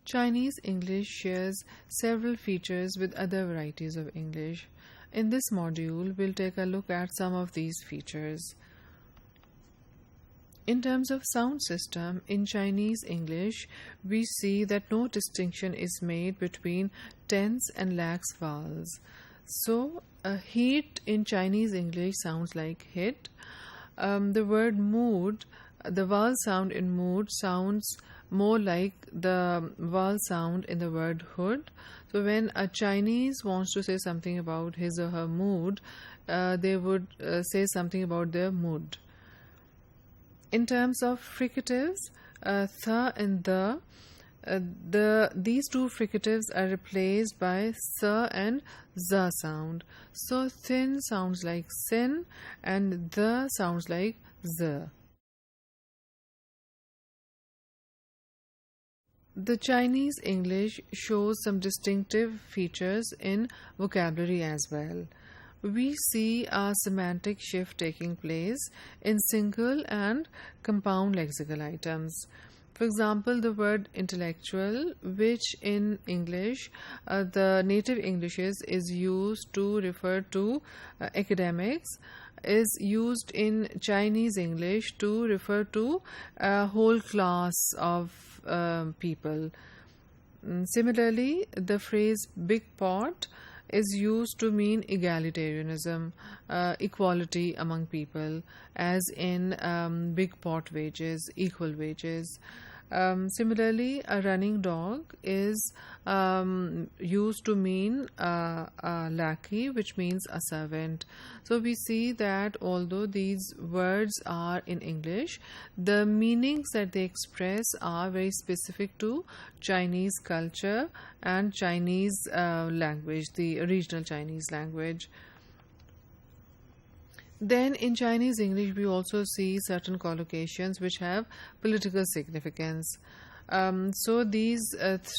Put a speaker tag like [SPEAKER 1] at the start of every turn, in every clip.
[SPEAKER 1] Chinese English shares several features with other varieties of English. In this module, we'll take a look at some of these features. In terms of sound system, in Chinese English, we see that no distinction is made between tense and lax vowels. So, heat in Chinese English sounds like hit. The word mood, the vowel sound in mood sounds more like the vowel sound in the word hood. So when a Chinese wants to say something about his or her mood, they would say something about their mood. In terms of fricatives, th and these two fricatives are replaced by s and z sound. So thin sounds like sin and the sounds like z. The Chinese English shows some distinctive features in vocabulary as well. We see a semantic shift taking place in single and compound lexical items. For example, the word intellectual, which in English, the native Englishes is used to refer to academics, is used in Chinese English to refer to a whole class of people. Similarly, the phrase big pot is used to mean egalitarianism, equality among people, as in big pot wages, equal wages. Similarly, a running dog is used to mean a lackey, which means a servant. So we see that although these words are in English, the meanings that they express are very specific to Chinese culture and Chinese language, the original Chinese language. Then in Chinese English, we also see certain collocations which have political significance. So these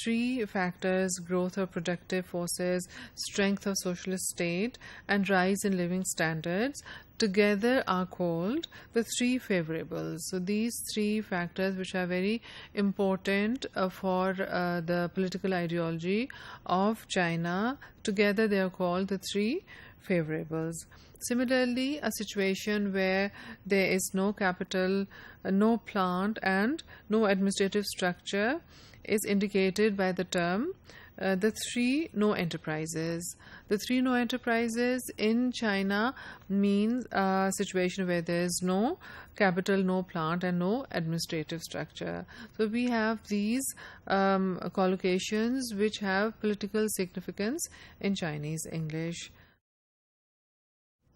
[SPEAKER 1] three factors, growth of productive forces, strength of socialist state, and rise in living standards, together are called the three favorables. So these three factors, which are very important for the political ideology of China, together they are called the three favorables. Similarly, a situation where there is no capital, no plant, and no administrative structure is indicated by the term the three no enterprises. The three no enterprises in China means a situation where there is no capital, no plant, and no administrative structure. So we have these collocations which have political significance in Chinese English.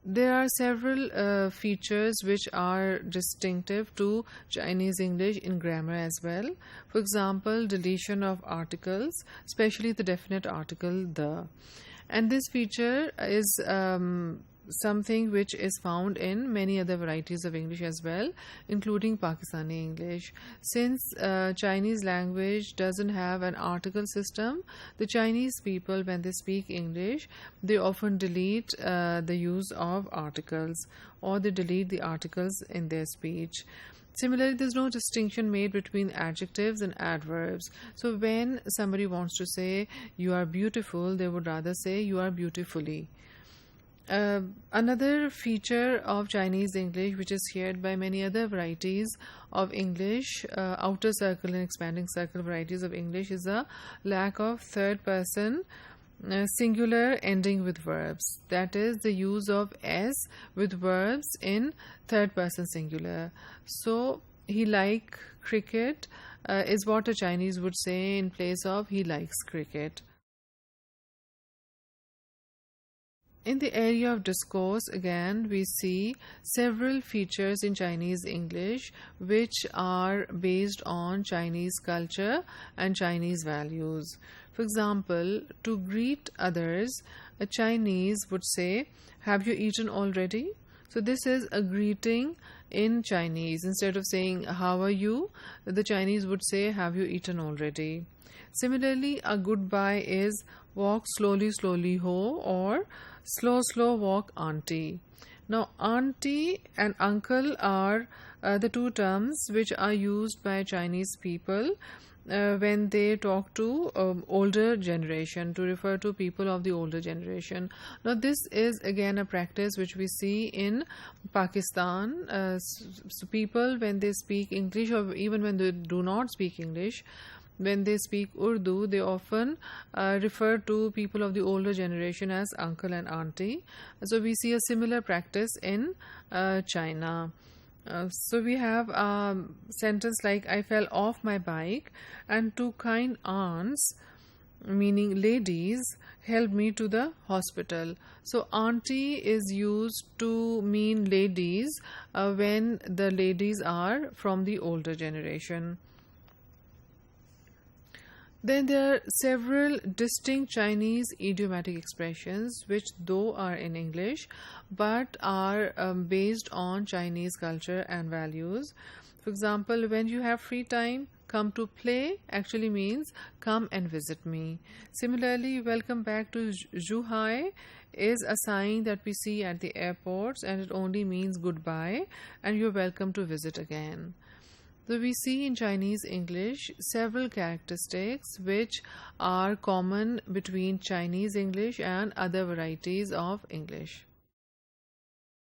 [SPEAKER 1] There are several features which are distinctive to Chinese English in grammar as well. For example, deletion of articles, especially the definite article the. And this feature is something which is found in many other varieties of English as well, including Pakistani English. Since Chinese language doesn't have an article system, the Chinese people, when they speak English, they often delete the use of articles, or they delete the articles in their speech. Similarly, there's no distinction made between adjectives and adverbs. So when somebody wants to say you are beautiful, they would rather say you are beautifully. Another feature of Chinese English, which is shared by many other varieties of English, outer circle and expanding circle varieties of English, is a lack of third person singular ending with verbs. That is, the use of s with verbs in third person singular. So, he like cricket is what a Chinese would say in place of he likes cricket. In the area of discourse, again, we see several features in Chinese English which are based on Chinese culture and Chinese values. For example, to greet others, a Chinese would say, "Have you eaten already?" So this is a greeting in Chinese. Instead of saying, "How are you?" the Chinese would say, "Have you eaten already?" Similarly, a goodbye is "Walk slowly, slowly ho," or "Slow, slow walk, auntie." Now, auntie and uncle are the two terms which are used by Chinese people when they talk to older generation, to refer to people of the older generation. Now this is again a practice which we see in Pakistan. So people, when they speak English, or even when they do not speak English, when they speak Urdu, they often refer to people of the older generation as uncle and auntie. So we see a similar practice in China. So we have a sentence like, I fell off my bike and two kind aunts, meaning ladies, helped me to the hospital. So auntie is used to mean ladies when the ladies are from the older generation. Then there are several distinct Chinese idiomatic expressions which though are in English but are based on Chinese culture and values. For example, when you have free time, come to play actually means come and visit me. Similarly, welcome back to Zhuhai is a sign that we see at the airports, and it only means goodbye and you're welcome to visit again. So we see in Chinese English several characteristics which are common between Chinese English and other varieties of English.